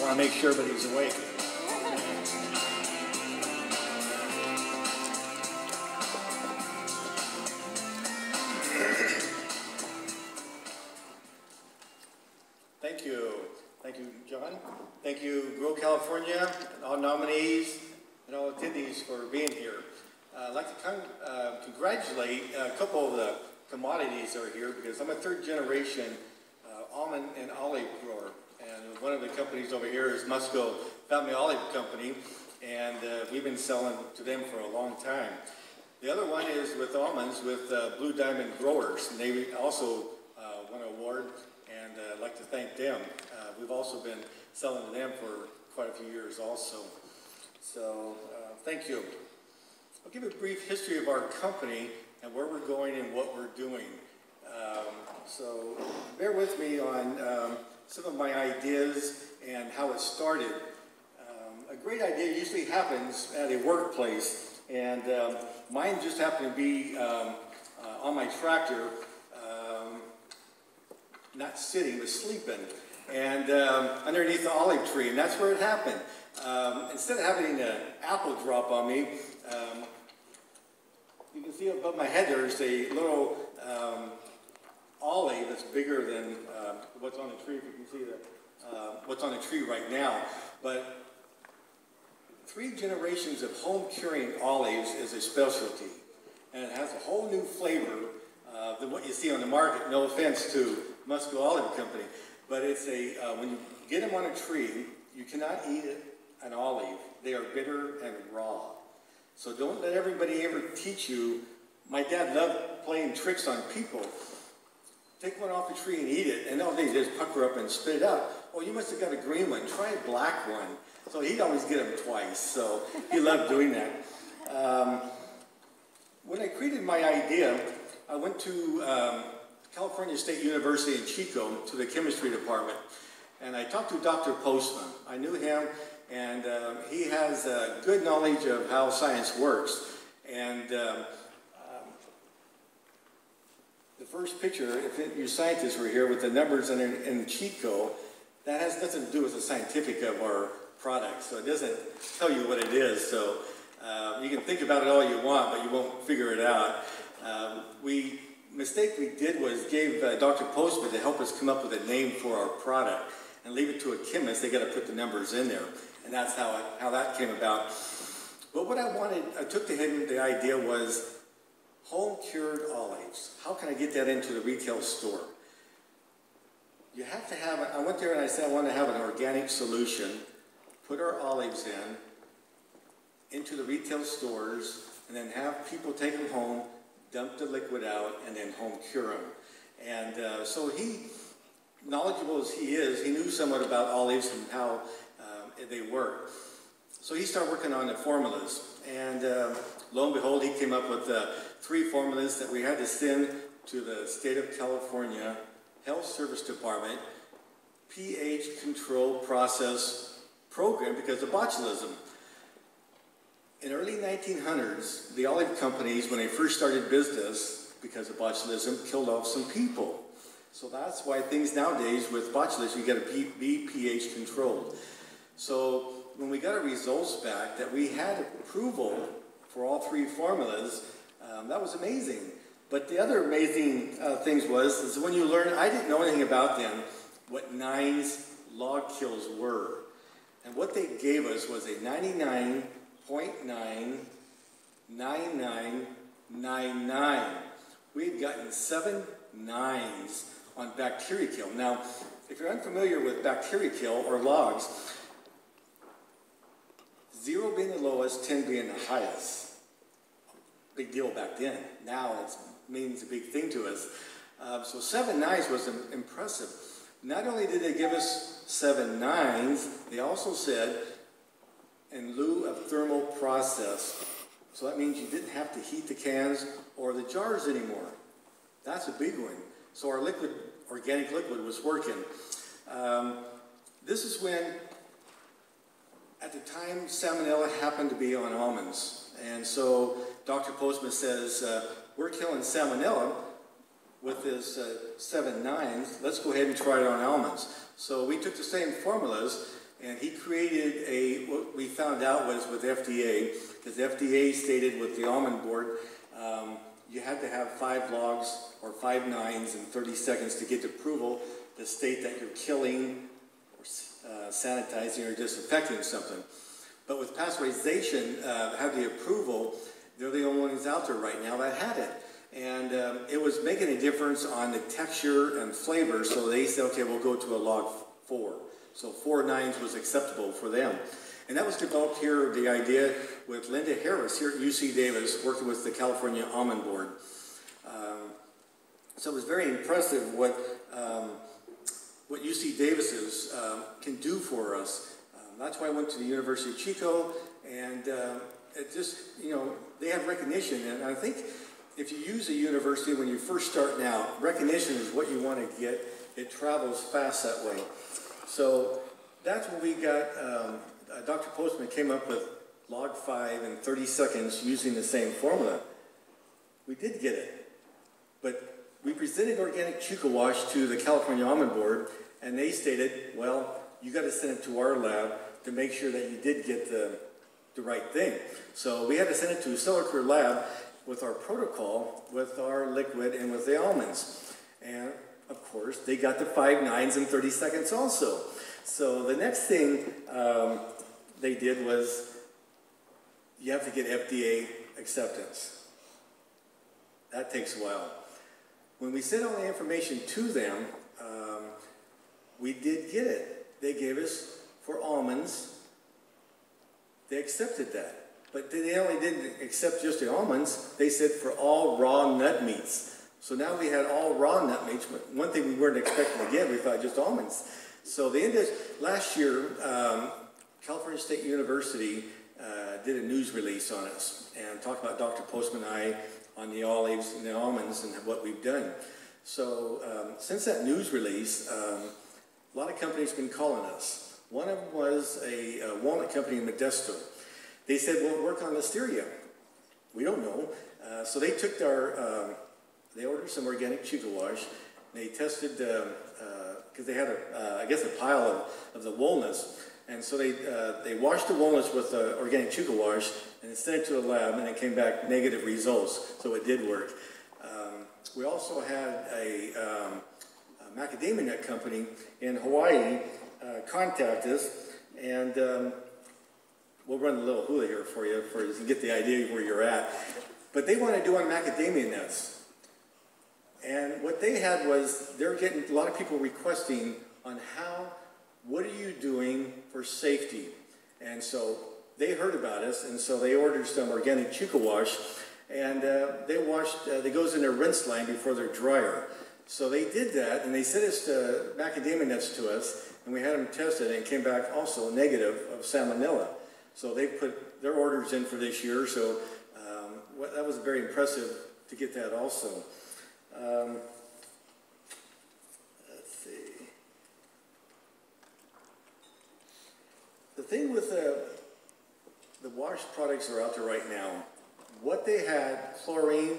I want to make sure everybody's awake. Thank you. Thank you, John. Thank you, Grow California, and all nominees and all attendees for being here. I'd like to congratulate a couple of the commodities that are here because I'm a third generation almond and olive grower. And one of the companies over here is Musco Family Olive Company, and we've been selling to them for a long time. The other one is with almonds with Blue Diamond Growers, and they also won an award, and I'd like to thank them. We've also been selling to them for quite a few years also. So thank you. I'll give a brief history of our company and where we're going and what we're doing. So bear with me on some of my ideas and how it started. A great idea usually happens at a workplace, and mine just happened to be on my tractor, not sitting, but sleeping, and underneath the olive tree, and that's where it happened. Instead of having an apple drop on me, you can see above my head there's a little olive that's bigger than what's on the tree, if you can see what's on the tree right now. But 3 generations of home curing olives is a specialty, and it has a whole new flavor than what you see on the market. No offense to Musco Olive Company, but it's a when you get them on a tree, you cannot eat an olive. They are bitter and raw. So don't let everybody ever teach you. My dad loved playing tricks on people. Take one off the tree and eat it, and all they just pucker up and spit it out. Oh, you must have got a green one. Try a black one. So he'd always get them twice. So he loved doing that. When I created my idea, I went to California State University in Chico to the chemistry department, and I talked to Dr. Postman. I knew him, and he has good knowledge of how science works. And the first picture, if you scientists were here with the numbers in Chico, that has nothing to do with the scientific of our product, so it doesn't tell you what it is. So you can think about it all you want, but you won't figure it out. Mistake we did was gave Dr. Postman to help us come up with a name for our product and leave it to a chemist. They got to put the numbers in there, and that's how that came about. But what I took to him, the idea was home cured olives. How can I get that into the retail store? You have to have, I went there and I said I want to have an organic solution, put our olives into the retail stores, and then have people take them home, dump the liquid out, and then home cure them. And so he, knowledgeable as he is, he knew somewhat about olives and how they work. So he started working on the formulas, and lo and behold, he came up with 3 formulas that we had to send to the state of California Health Service Department pH control process program because of botulism. In early 1900s, the olive companies, when they first started business, because of botulism, killed off some people. So that's why things nowadays with botulism, you got to be pH controlled. So when we got our results back that we had approval for all 3 formulas, that was amazing. But the other amazing things is when you learn, I didn't know anything about them, what 9's log kills were. And what they gave us was a 99.99999. We had gotten 7 9s on bacteria kill. Now, if you're unfamiliar with bacteria kill or logs, 0 being the lowest, 10 being the highest. Big deal back then. Now it means a big thing to us. So 7 9s was impressive. Not only did they give us 7 9s, they also said, in lieu of thermal process. So that means you didn't have to heat the cans or the jars anymore. That's a big one. So our liquid, organic liquid, was working. This is when, at the time, salmonella happened to be on almonds. And so Dr. Postman says, we're killing salmonella with this 7 9s. Let's go ahead and try it on almonds. So we took the same formulas And he created what we found out was with FDA, because FDA stated with the almond board, you had to have 5 logs or 5 nines in 30 seconds to get approval to state that you're killing or sanitizing or disinfecting something. But with pasteurization, have the approval, they're the only ones out there right now that had it. And it was making a difference on the texture and flavor, so they said, okay, we'll go to a log 4. So 4 nines was acceptable for them. And that was developed here, the idea with Linda Harris here at UC Davis, working with the California Almond Board. So it was very impressive what UC Davis's can do for us. That's why I went to the University of Chico, and it just, you know, they have recognition. And I think if you use a university when you're first starting out, recognition is what you want to get. It travels fast that way. So that's what we got. Dr. Postman came up with log 5 in 30 seconds using the same formula. We did get it. But we presented organic Chico wash to the California Almond Board, and they stated, well, you got to send it to our lab to make sure that you did get the right thing. So we had to send it to a cellular lab with our protocol, with our liquid, and with the almonds. And of course, they got the 5 nines in 30 seconds also. So the next thing they did was, you have to get FDA acceptance. That takes a while. When we sent all the information to them, we did get it. They gave us for almonds. They accepted that. But they only didn't accept just the almonds. They said for all raw nut meats. So now we had all raw nut meats. But one thing we weren't expecting to get, we thought just almonds. So last year, California State University did a news release on us and talked about Dr. Postman and I on the olives and the almonds and what we've done. So since that news release, a lot of companies have been calling us. One of them was a walnut company in Modesto. They said, we'll work on listeria. We don't know. So they took they ordered some organic Chico wash. They tested, because they had, I guess, a pile of the walnuts. And so they washed the walnuts with organic Chico wash and sent it to the lab, and it came back negative results. So it did work. We also had a macadamia nut company in Hawaii contact us, and we'll run a little hula here for you so you can get the idea where you're at. But they want to do on macadamia nuts. And what they had was, they're getting a lot of people requesting on what are you doing for safety? And so they heard about us, and so they ordered some organic Chico wash, and they washed, it goes in their rinse line before their dryer. So they did that, and they sent us macadamia nuts to us, and we had them tested, and it came back also negative of salmonella. So they put their orders in for this year, so that was very impressive to get that also. Let's see. The thing with the wash products that are out there right now, what they had, chlorine,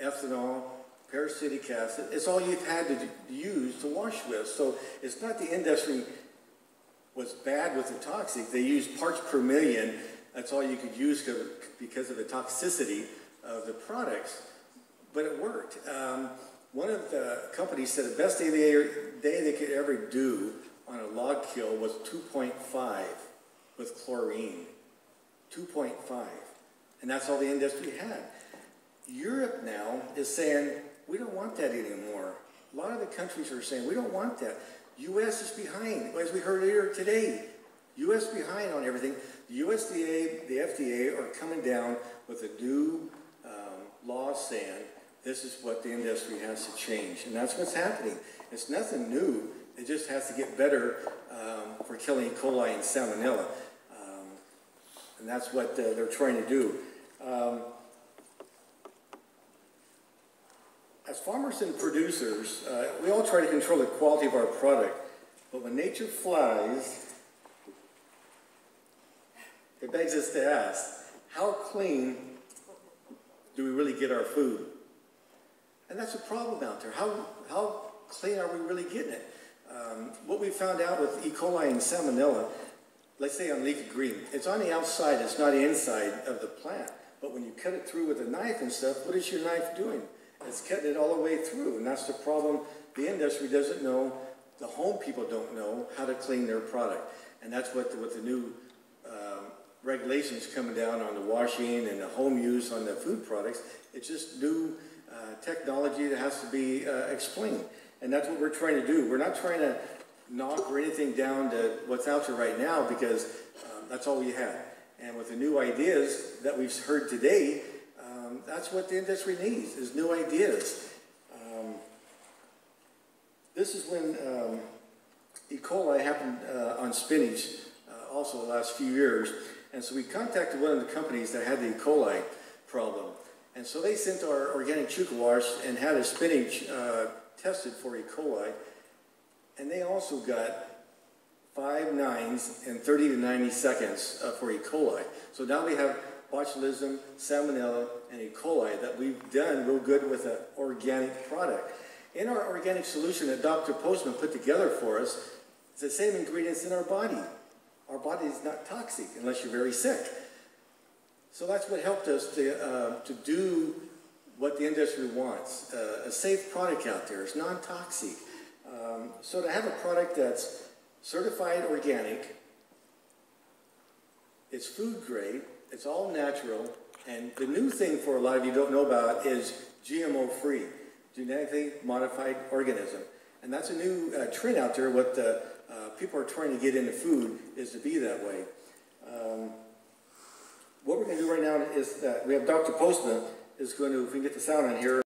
ethanol, paracetic acid, it's all you've had to use to wash with. So it's not the industry was bad with the toxic. They used parts per million. That's all you could use because of the toxicity of the products. But it worked. One of the companies said the best day they could ever do on a log kill was 2.5 with chlorine. 2.5. And that's all the industry had. Europe now is saying, we don't want that anymore. A lot of the countries are saying, we don't want that. U.S. is behind, as we heard earlier today. U.S. behind on everything. The USDA, the FDA are coming down with a new law saying this is what the industry has to change. And that's what's happening. It's nothing new. It just has to get better for killing E. coli and salmonella. And that's what they're trying to do. As farmers and producers, we all try to control the quality of our product, but when nature flies, it begs us to ask, how clean do we really get our food? And that's a problem out there. How clean are we really getting it? What we found out with E. coli and salmonella, let's say on leafy green, it's on the outside, it's not the inside of the plant. But when you cut it through with a knife and stuff, what is your knife doing? It's cutting it all the way through, and that's the problem. The industry doesn't know, the home people don't know how to clean their product. And that's what the new regulations coming down on the washing and the home use on the food products. It's just new technology that has to be explained. And that's what we're trying to do. We're not trying to knock or anything down to what's out there right now, because that's all we have. And with the new ideas that we've heard today, that's what the industry needs, is new ideas. This is when E. coli happened on spinach also the last few years. And so we contacted one of the companies that had the E. coli problem. And so they sent our organic Chico wash and had a spinach tested for E. coli. And they also got 5 9s in 30 to 90 seconds for E. coli. So now we have botulism, salmonella, and E. coli that we've done real good with an organic product. In our organic solution that Dr. Postman put together for us, it's the same ingredients in our body. Our body is not toxic unless you're very sick. So that's what helped us to do what the industry wants. A safe product out there. It's non-toxic. So to have a product that's certified organic, it's food grade, it's all natural, and the new thing for a lot of you don't know about is GMO free, genetically modified organism. And that's a new trend out there. What people are trying to get into food is to be that way. What we're going to do right now is that we have Dr. Postman is going to, if we can get the sound on here,